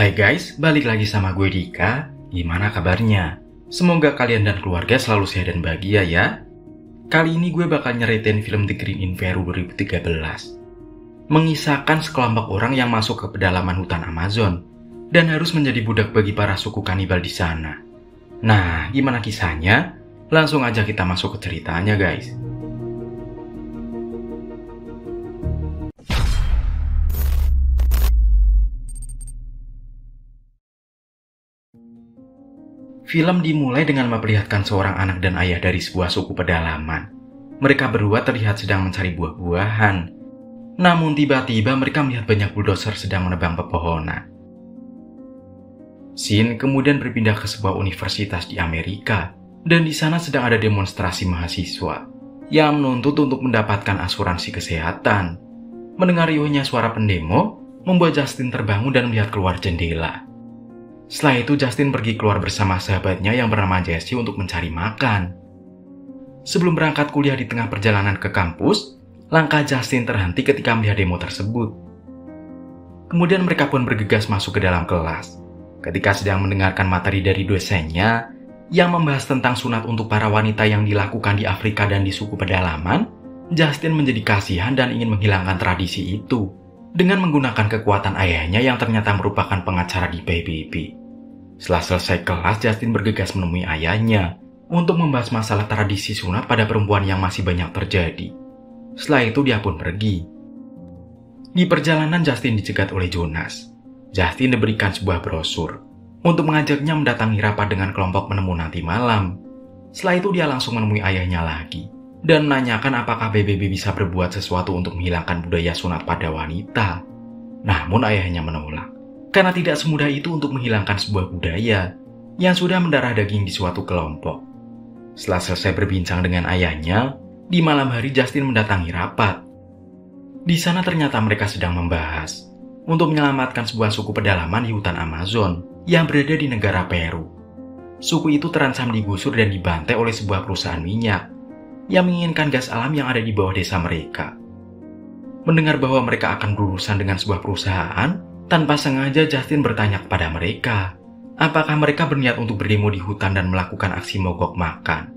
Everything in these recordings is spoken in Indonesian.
Hai guys, balik lagi sama gue Dika. Gimana kabarnya? Semoga kalian dan keluarga selalu sehat dan bahagia ya. Kali ini gue bakal nyeritain film The Green Inferno 2013. Mengisahkan sekelompok orang yang masuk ke pedalaman hutan Amazon dan harus menjadi budak bagi para suku kanibal di sana. Nah, gimana kisahnya? Langsung aja kita masuk ke ceritanya guys. Film dimulai dengan memperlihatkan seorang anak dan ayah dari sebuah suku pedalaman. Mereka berdua terlihat sedang mencari buah-buahan. Namun tiba-tiba mereka melihat banyak bulldozer sedang menebang pepohonan. Scene kemudian berpindah ke sebuah universitas di Amerika, dan di sana sedang ada demonstrasi mahasiswa yang menuntut untuk mendapatkan asuransi kesehatan. Mendengar riuhnya suara pendemo, membuat Justin terbangun dan melihat keluar jendela. Setelah itu Justin pergi keluar bersama sahabatnya yang bernama Jesse untuk mencari makan. Sebelum berangkat kuliah di tengah perjalanan ke kampus, langkah Justin terhenti ketika melihat demo tersebut. Kemudian mereka pun bergegas masuk ke dalam kelas. Ketika sedang mendengarkan materi dari dosennya yang membahas tentang sunat untuk para wanita yang dilakukan di Afrika dan di suku pedalaman, Justin menjadi kasihan dan ingin menghilangkan tradisi itu dengan menggunakan kekuatan ayahnya yang ternyata merupakan pengacara di PBB. Setelah selesai kelas, Justin bergegas menemui ayahnya untuk membahas masalah tradisi sunat pada perempuan yang masih banyak terjadi. Setelah itu dia pun pergi. Di perjalanan Justin dicegat oleh Jonas. Justin diberikan sebuah brosur untuk mengajaknya mendatangi rapat dengan kelompok penemu nanti malam. Setelah itu dia langsung menemui ayahnya lagi dan menanyakan apakah PBB bisa berbuat sesuatu untuk menghilangkan budaya sunat pada wanita. Namun ayahnya menolak. Karena tidak semudah itu untuk menghilangkan sebuah budaya yang sudah mendarah daging di suatu kelompok. Setelah selesai berbincang dengan ayahnya, di malam hari Justin mendatangi rapat. Di sana ternyata mereka sedang membahas untuk menyelamatkan sebuah suku pedalaman di hutan Amazon yang berada di negara Peru. Suku itu terancam digusur dan dibantai oleh sebuah perusahaan minyak yang menginginkan gas alam yang ada di bawah desa mereka. Mendengar bahwa mereka akan berurusan dengan sebuah perusahaan, tanpa sengaja Justin bertanya kepada mereka, apakah mereka berniat untuk berdemo di hutan dan melakukan aksi mogok makan.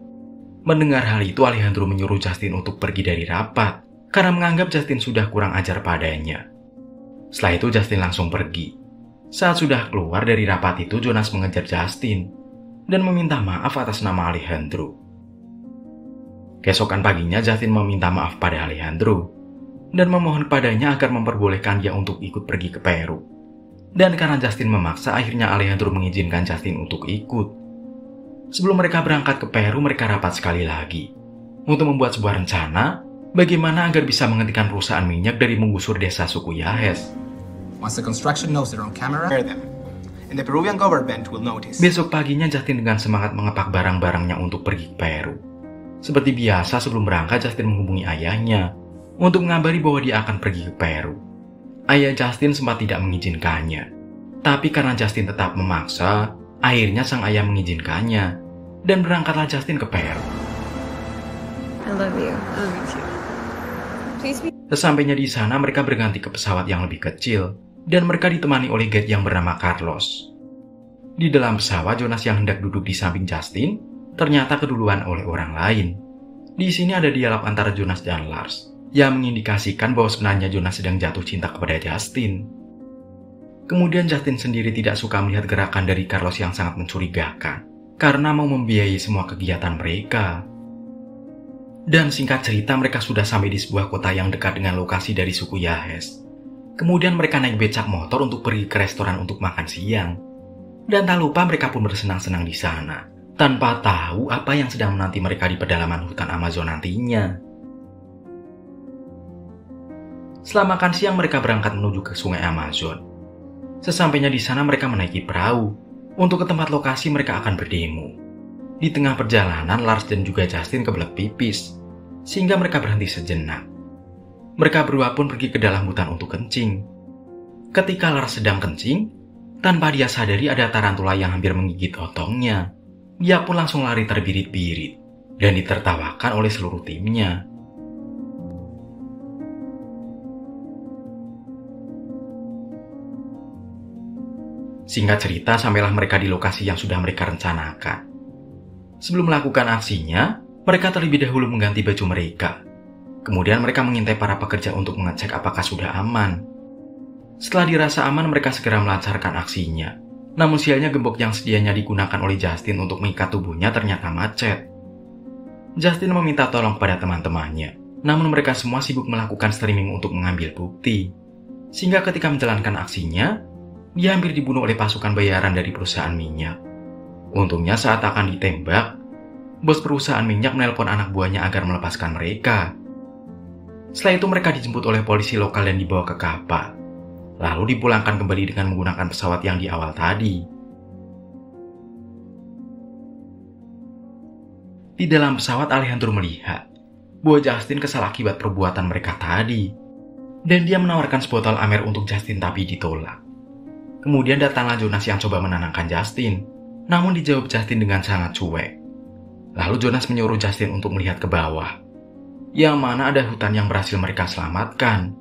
Mendengar hal itu, Alejandro menyuruh Justin untuk pergi dari rapat, karena menganggap Justin sudah kurang ajar padanya. Setelah itu Justin langsung pergi. Saat sudah keluar dari rapat itu, Jonas mengejar Justin dan meminta maaf atas nama Alejandro. Keesokan paginya Justin meminta maaf pada Alejandro dan memohon padanya agar memperbolehkan dia untuk ikut pergi ke Peru. Dan karena Justin memaksa, akhirnya Alejandro mengizinkan Justin untuk ikut. Sebelum mereka berangkat ke Peru, mereka rapat sekali lagi untuk membuat sebuah rencana bagaimana agar bisa menghentikan perusahaan minyak dari menggusur desa suku Yahes. Once the construction knows they're on camera, them. And the Peruvian government will notice. Besok paginya Justin dengan semangat mengepak barang-barangnya untuk pergi ke Peru. Seperti biasa, sebelum berangkat Justin menghubungi ayahnya untuk mengabari bahwa dia akan pergi ke Peru. Ayah Justin sempat tidak mengizinkannya. Tapi karena Justin tetap memaksa, akhirnya sang ayah mengizinkannya. Dan berangkatlah Justin ke Peru. I love you. I love you too. Please be... Sesampainya di sana, mereka berganti ke pesawat yang lebih kecil. Dan mereka ditemani oleh guide yang bernama Carlos. Di dalam pesawat, Jonas yang hendak duduk di samping Justin ternyata keduluan oleh orang lain. Di sini ada dialog antara Jonas dan Lars yang mengindikasikan bahwa sebenarnya Jonas sedang jatuh cinta kepada Justin. Kemudian Justin sendiri tidak suka melihat gerakan dari Carlos yang sangat mencurigakan karena mau membiayai semua kegiatan mereka. Dan singkat cerita, mereka sudah sampai di sebuah kota yang dekat dengan lokasi dari suku Yahes. Kemudian mereka naik becak motor untuk pergi ke restoran untuk makan siang. Dan tak lupa mereka pun bersenang-senang di sana, tanpa tahu apa yang sedang menanti mereka di pedalaman hutan Amazon nantinya. Setelah makan siang, mereka berangkat menuju ke sungai Amazon. Sesampainya di sana, mereka menaiki perahu. Untuk ke tempat lokasi mereka akan berdemo. Di tengah perjalanan, Lars dan juga Justin kebelet pipis, sehingga mereka berhenti sejenak. Mereka berdua pun pergi ke dalam hutan untuk kencing. Ketika Lars sedang kencing, tanpa dia sadari ada tarantula yang hampir menggigit otongnya. Dia pun langsung lari terbirit-birit dan ditertawakan oleh seluruh timnya. Singkat cerita, sampailah mereka di lokasi yang sudah mereka rencanakan. Sebelum melakukan aksinya, mereka terlebih dahulu mengganti baju mereka. Kemudian mereka mengintai para pekerja untuk mengecek apakah sudah aman. Setelah dirasa aman, mereka segera melancarkan aksinya. Namun sialnya gembok yang sedianya digunakan oleh Justin untuk mengikat tubuhnya ternyata macet. Justin meminta tolong kepada teman-temannya. Namun mereka semua sibuk melakukan streaming untuk mengambil bukti. Sehingga ketika menjalankan aksinya, dia hampir dibunuh oleh pasukan bayaran dari perusahaan minyak. Untungnya saat akan ditembak, bos perusahaan minyak menelpon anak buahnya agar melepaskan mereka. Setelah itu mereka dijemput oleh polisi lokal dan dibawa ke kapal. Lalu dipulangkan kembali dengan menggunakan pesawat yang di awal tadi. Di dalam pesawat, Alejandro melihat bahwa Justin kesal akibat perbuatan mereka tadi. Dan dia menawarkan sebotol Amer untuk Justin tapi ditolak. Kemudian datanglah Jonas yang coba menenangkan Justin. Namun dijawab Justin dengan sangat cuek. Lalu Jonas menyuruh Justin untuk melihat ke bawah, yang mana ada hutan yang berhasil mereka selamatkan.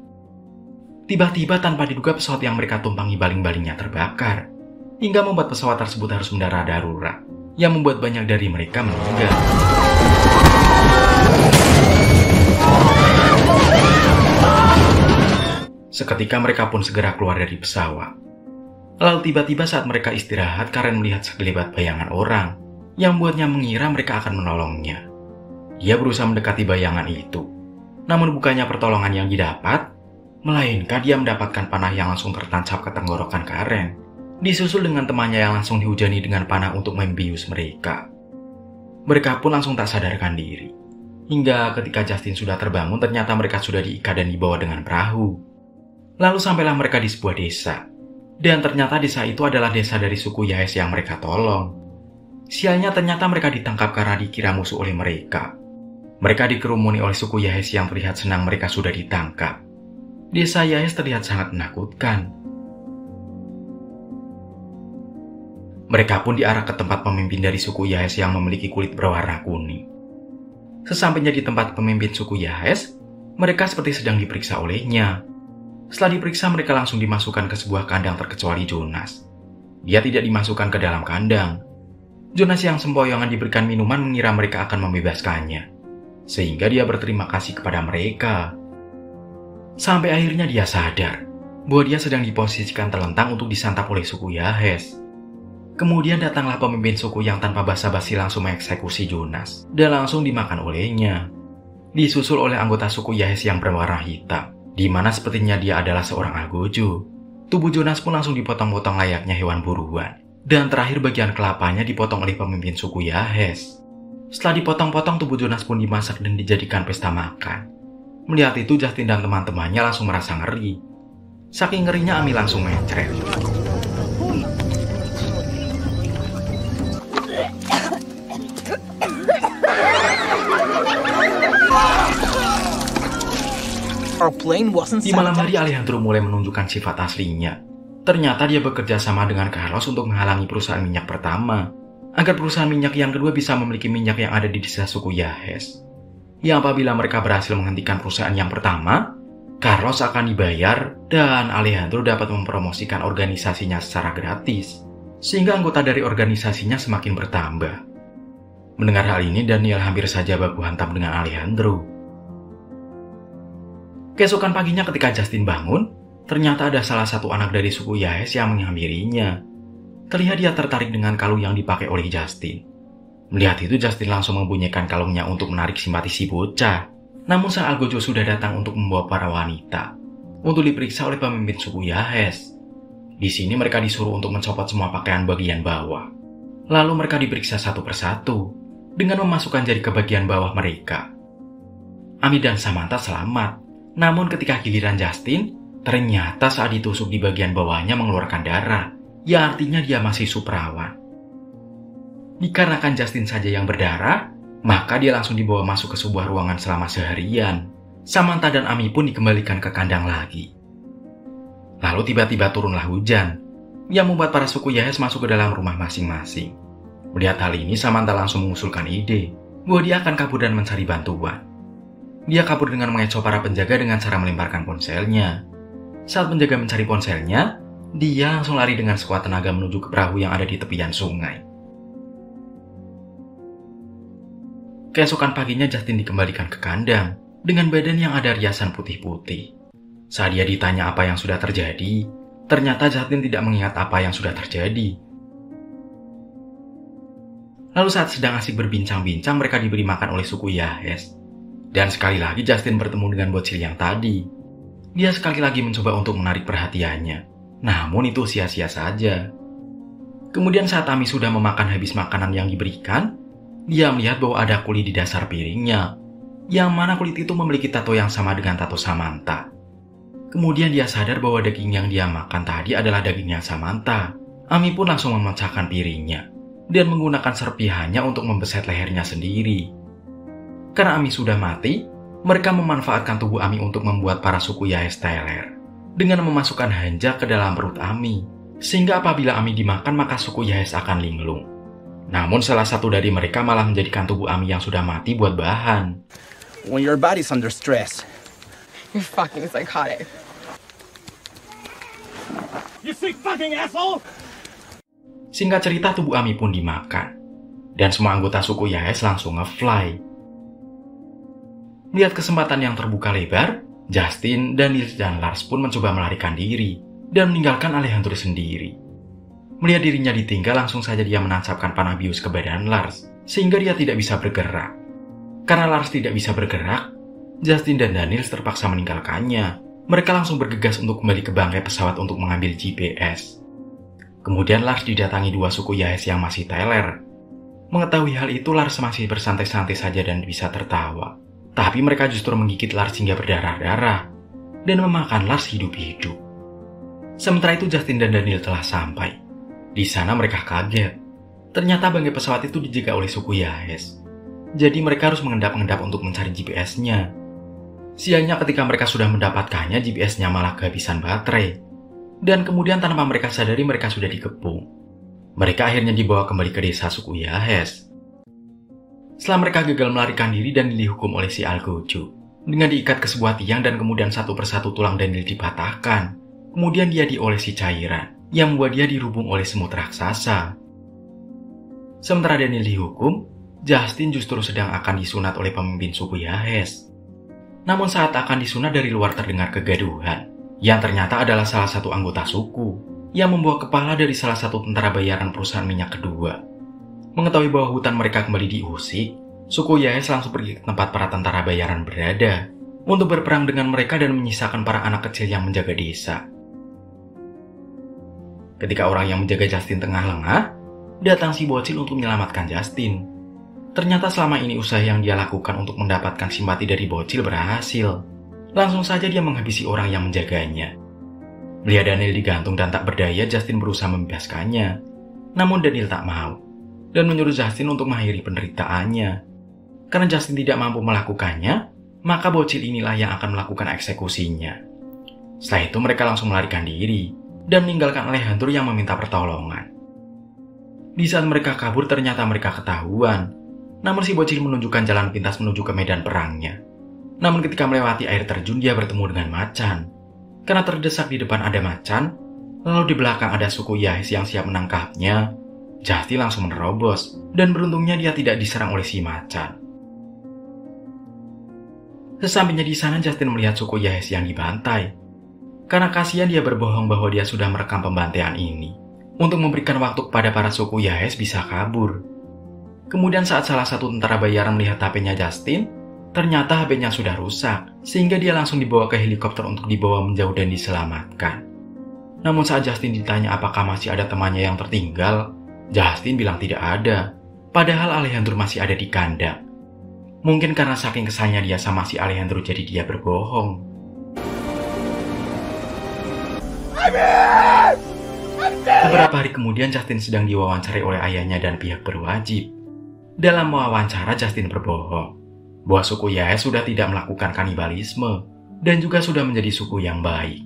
Tiba-tiba tanpa diduga pesawat yang mereka tumpangi baling-balingnya terbakar, hingga membuat pesawat tersebut harus mendarat darurat, yang membuat banyak dari mereka meninggal. Seketika mereka pun segera keluar dari pesawat. Lalu tiba-tiba saat mereka istirahat, Karen melihat sekelebat bayangan orang yang membuatnya mengira mereka akan menolongnya. Dia berusaha mendekati bayangan itu. Namun bukannya pertolongan yang didapat, melainkan dia mendapatkan panah yang langsung tertancap ke tenggorokan Karen. Disusul dengan temannya yang langsung dihujani dengan panah untuk membius mereka. Mereka pun langsung tak sadarkan diri. Hingga ketika Justin sudah terbangun, ternyata mereka sudah diikat dan dibawa dengan perahu. Lalu sampailah mereka di sebuah desa. Dan ternyata desa itu adalah desa dari suku Yahes yang mereka tolong. Sialnya ternyata mereka ditangkap karena dikira musuh oleh mereka. Mereka dikerumuni oleh suku Yahes yang terlihat senang mereka sudah ditangkap. Desa Yahes terlihat sangat menakutkan. Mereka pun diarah ke tempat pemimpin dari suku Yahes yang memiliki kulit berwarna kuning. Sesampainya di tempat pemimpin suku Yahes, mereka seperti sedang diperiksa olehnya. Setelah diperiksa, mereka langsung dimasukkan ke sebuah kandang terkecuali Jonas. Dia tidak dimasukkan ke dalam kandang. Jonas yang sempoyongan diberikan minuman mengira mereka akan membebaskannya. Sehingga dia berterima kasih kepada mereka. Sampai akhirnya dia sadar bahwa dia sedang diposisikan terlentang untuk disantap oleh suku Yahes. Kemudian datanglah pemimpin suku yang tanpa basa-basi langsung mengeksekusi Jonas dan langsung dimakan olehnya. Disusul oleh anggota suku Yahes yang berwarna hitam, di mana sepertinya dia adalah seorang algojo. Tubuh Jonas pun langsung dipotong-potong layaknya hewan buruan. Dan terakhir bagian kelapanya dipotong oleh pemimpin suku Yahes. Setelah dipotong-potong, tubuh Jonas pun dimasak dan dijadikan pesta makan. Melihat itu, Justin dan teman-temannya langsung merasa ngeri. Saking ngerinya, Ami langsung mencret. Di malam hari, Alejandro mulai menunjukkan sifat aslinya. Ternyata dia bekerja sama dengan Carlos untuk menghalangi perusahaan minyak pertama, agar perusahaan minyak yang kedua bisa memiliki minyak yang ada di desa suku Yahes. Yang apabila mereka berhasil menghentikan perusahaan yang pertama, Carlos akan dibayar dan Alejandro dapat mempromosikan organisasinya secara gratis, sehingga anggota dari organisasinya semakin bertambah. Mendengar hal ini, Daniel hampir saja baku hantam dengan Alejandro. Keesokan paginya ketika Justin bangun, ternyata ada salah satu anak dari suku Yahes yang menghampirinya. Terlihat dia tertarik dengan kalung yang dipakai oleh Justin. Melihat itu, Justin langsung membunyikan kalungnya untuk menarik simpati si bocah. Namun sang algojo sudah datang untuk membawa para wanita untuk diperiksa oleh pemimpin suku Yahes. Di sini mereka disuruh untuk mencopot semua pakaian bagian bawah. Lalu mereka diperiksa satu persatu dengan memasukkan jari ke bagian bawah mereka. Ami dan Samantha selamat. Namun ketika giliran Justin, ternyata saat ditusuk di bagian bawahnya mengeluarkan darah, ya artinya dia masih superawan. Dikarenakan Justin saja yang berdarah, maka dia langsung dibawa masuk ke sebuah ruangan selama seharian. Samantha dan Ami pun dikembalikan ke kandang lagi. Lalu tiba-tiba turunlah hujan, yang membuat para suku Yahes masuk ke dalam rumah masing-masing. Melihat hal ini, Samantha langsung mengusulkan ide bahwa dia akan kabur dan mencari bantuan. Dia kabur dengan mengecoh para penjaga dengan cara melemparkan ponselnya. Saat penjaga mencari ponselnya, Dia langsung lari dengan sekuat tenaga menuju ke perahu yang ada di tepian sungai. Keesokan paginya Justin dikembalikan ke kandang dengan badan yang ada riasan putih-putih. Saat dia ditanya apa yang sudah terjadi, ternyata Justin tidak mengingat apa yang sudah terjadi. Lalu saat sedang asik berbincang-bincang, mereka diberi makan oleh suku Yahes. Dan sekali lagi Justin bertemu dengan bocil yang tadi. Dia sekali lagi mencoba untuk menarik perhatiannya. Namun itu sia-sia saja. Kemudian saat Ami sudah memakan habis makanan yang diberikan, dia melihat bahwa ada kulit di dasar piringnya, yang mana kulit itu memiliki tato yang sama dengan tato Samantha. Kemudian dia sadar bahwa daging yang dia makan tadi adalah dagingnya Samantha. Ami pun langsung memecahkan piringnya dan menggunakan serpihannya untuk membeset lehernya sendiri. Karena Ami sudah mati, mereka memanfaatkan tubuh Ami untuk membuat para suku Yahes teler dengan memasukkan hanja ke dalam perut Ami, sehingga apabila Ami dimakan maka suku Yahes akan linglung. Namun salah satu dari mereka malah menjadikan tubuh Ami yang sudah mati buat bahan. When your body's under stress, You're fucking psychotic. You sick fucking asshole! Singkat cerita, tubuh Ami pun dimakan, dan semua anggota suku Yahes langsung nge-fly. Melihat kesempatan yang terbuka lebar, Justin, Daniels, dan Lars pun mencoba melarikan diri dan meninggalkan Alejandro sendiri. Melihat dirinya ditinggal, langsung saja dia menancapkan panah bius ke badan Lars, sehingga dia tidak bisa bergerak. Karena Lars tidak bisa bergerak, Justin dan Daniels terpaksa meninggalkannya. Mereka langsung bergegas untuk kembali ke bangkai pesawat untuk mengambil GPS. Kemudian Lars didatangi dua suku Yahes yang masih teler. Mengetahui hal itu, Lars masih bersantai-santai saja dan bisa tertawa. Tapi mereka justru menggigit Lars hingga berdarah-darah dan memakan Lars hidup-hidup. Sementara itu Justin dan Daniel telah sampai. Di sana mereka kaget. Ternyata bangkai pesawat itu dijaga oleh suku Yahes. Jadi mereka harus mengendap-endap untuk mencari GPS-nya. Sialnya ketika mereka sudah mendapatkannya, GPS-nya malah kehabisan baterai. Dan kemudian tanpa mereka sadari mereka sudah dikepung. Mereka akhirnya dibawa kembali ke desa suku Yahes. Setelah mereka gagal melarikan diri dan dihukum oleh si Algojo dengan diikat ke sebuah tiang dan kemudian satu persatu tulang Daniel dipatahkan. Kemudian dia diolesi cairan yang membuat dia dirubung oleh semut raksasa. Sementara Daniel dihukum, Justin justru sedang akan disunat oleh pemimpin suku Yahes. Namun saat akan disunat, dari luar terdengar kegaduhan yang ternyata adalah salah satu anggota suku yang membawa kepala dari salah satu tentara bayaran perusahaan minyak kedua. Mengetahui bahwa hutan mereka kembali diusik, suku Yahes langsung pergi ke tempat para tentara bayaran berada untuk berperang dengan mereka dan menyisakan para anak kecil yang menjaga desa. Ketika orang yang menjaga Justin tengah lengah, datang si bocil untuk menyelamatkan Justin. Ternyata selama ini usaha yang dia lakukan untuk mendapatkan simpati dari bocil berhasil. Langsung saja dia menghabisi orang yang menjaganya. Melihat Daniel digantung dan tak berdaya, Justin berusaha membebaskannya. Namun Daniel tak mau dan menyuruh Justin untuk mengakhiri penderitaannya. Karena Justin tidak mampu melakukannya, maka bocil inilah yang akan melakukan eksekusinya. Setelah itu mereka langsung melarikan diri dan meninggalkan Alejandro yang meminta pertolongan. Di saat mereka kabur, ternyata mereka ketahuan. Namun si bocil menunjukkan jalan pintas menuju ke medan perangnya. Namun ketika melewati air terjun, dia bertemu dengan macan. Karena terdesak di depan ada macan, lalu di belakang ada suku Yahes yang siap menangkapnya, Justin langsung menerobos, dan beruntungnya dia tidak diserang oleh si macan. Sesampainya di sana, Justin melihat suku Yahes yang dibantai. Karena kasihan, dia berbohong bahwa dia sudah merekam pembantaian ini untuk memberikan waktu kepada para suku Yahes bisa kabur. Kemudian saat salah satu tentara bayaran melihat HP-nya Justin, ternyata HP-nya sudah rusak, sehingga dia langsung dibawa ke helikopter untuk dibawa menjauh dan diselamatkan. Namun saat Justin ditanya apakah masih ada temannya yang tertinggal, Justin bilang tidak ada, padahal Alejandro masih ada di kandang. Mungkin karena saking kesalnya dia sama si Alejandro, jadi dia berbohong. Beberapa hari kemudian, Justin sedang diwawancarai oleh ayahnya dan pihak berwajib. Dalam wawancara, Justin berbohong bahwa suku Yahes sudah tidak melakukan kanibalisme dan juga sudah menjadi suku yang baik.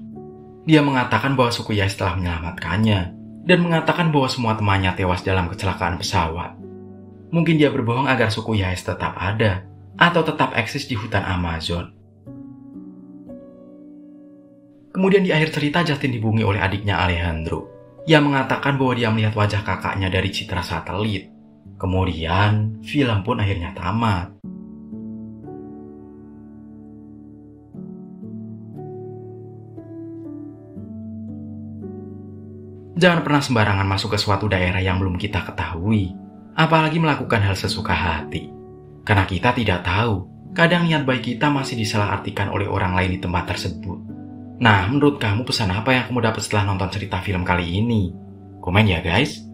Dia mengatakan bahwa suku Yahes telah menyelamatkannya dan mengatakan bahwa semua temannya tewas dalam kecelakaan pesawat. Mungkin dia berbohong agar suku Yahes tetap ada atau tetap eksis di hutan Amazon. Kemudian di akhir cerita Justin dihubungi oleh adiknya Alejandro yang mengatakan bahwa dia melihat wajah kakaknya dari citra satelit. Kemudian film pun akhirnya tamat. Jangan pernah sembarangan masuk ke suatu daerah yang belum kita ketahui, apalagi melakukan hal sesuka hati. Karena kita tidak tahu, kadang niat baik kita masih disalahartikan oleh orang lain di tempat tersebut. Nah, menurut kamu pesan apa yang kamu dapat setelah nonton cerita film kali ini? Komen ya guys.